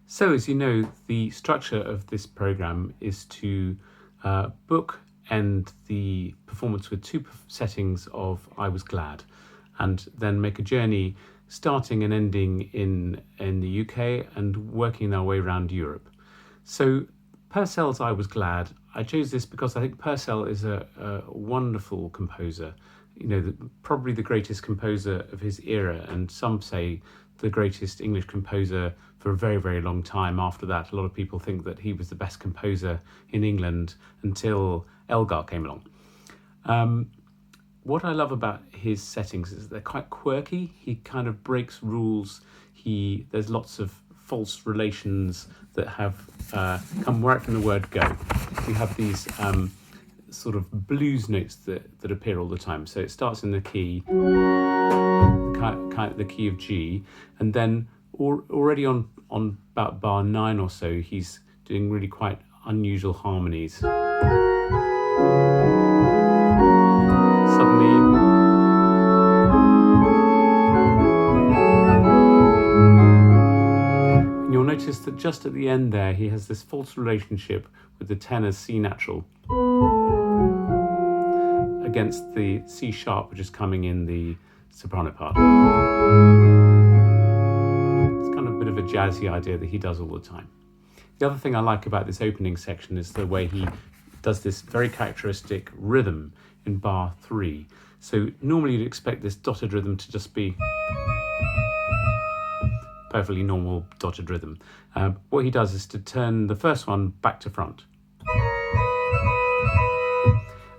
So as you know, the structure of this program is to book end the performance with two settings of I Was Glad, and then make a journey starting and ending in the UK and working our way around Europe. So Purcell's I Was Glad, I chose this because I think Purcell is a wonderful composer, probably the greatest composer of his era, and some say the greatest English composer for a very, very long time. After that, a lot of people think that he was the best composer in England until Elgar came along. What I love about his settings is they're quite quirky. He kind of breaks rules. There's lots of false relations that have come right from the word go. We have these sort of blues notes that appear all the time. So it starts in the key, the key of G, and then already on about bar 9 or so, he's doing really quite unusual harmonies. Suddenly, and you'll notice that just at the end there, he has this false relationship with the tenor's C natural against the C sharp, which is coming in the soprano part. It's kind of a bit of a jazzy idea that he does all the time. The other thing I like about this opening section is the way he does this very characteristic rhythm in bar 3. So normally you'd expect this dotted rhythm to just be perfectly normal dotted rhythm. What he does is to turn the first one back to front.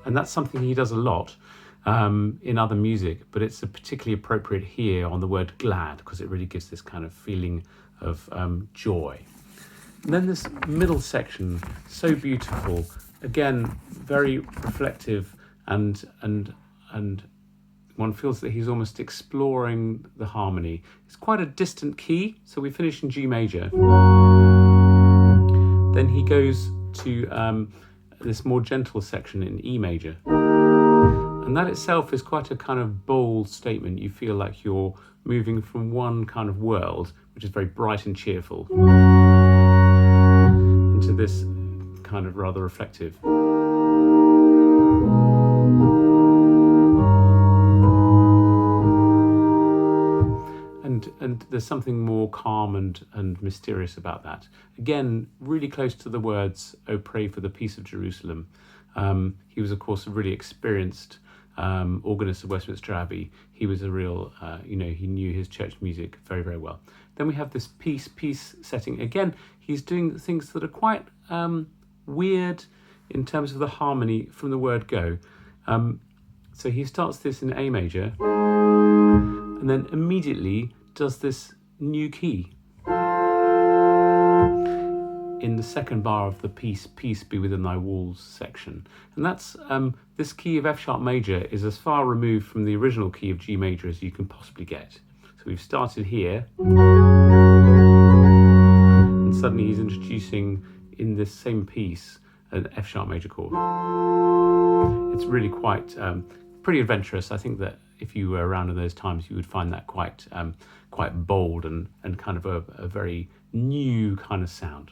And that's something he does a lot in other music, but it's particularly appropriate here on the word glad, because it really gives this kind of feeling of joy. And then this middle section, so beautiful, again, very reflective, and one feels that he's almost exploring the harmony. It's quite a distant key, so we finish in G major. Then he goes to this more gentle section in E major. And that itself is quite a kind of bold statement. You feel like you're moving from one kind of world, which is very bright and cheerful, into this kind of rather reflective. And there's something more calm and mysterious about that. Again, really close to the words, "Oh, pray for the peace of Jerusalem." He was, of course, a really experienced organist of Westminster Abbey. He was a real, he knew his church music very, very well. Then we have this peace setting. Again, he's doing things that are quite weird in terms of the harmony from the word go. So he starts this in A major, and then immediately does this new key in the second bar of the peace be within thy walls section. And that's this key of F sharp major is as far removed from the original key of G major as you can possibly get. So we've started here, and suddenly he's introducing in this same piece an F sharp major chord. It's really quite pretty adventurous. I think that if you were around in those times, you would find that quite bold and kind of a very new kind of sound.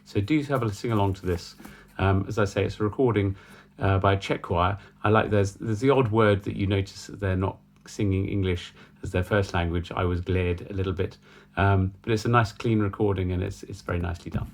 So do have a sing along to this. As I say, it's a recording by a Czech choir. I like there's the odd word that you notice that they're not singing English as their first language. I was glad a little bit, but it's a nice clean recording, and it's very nicely done.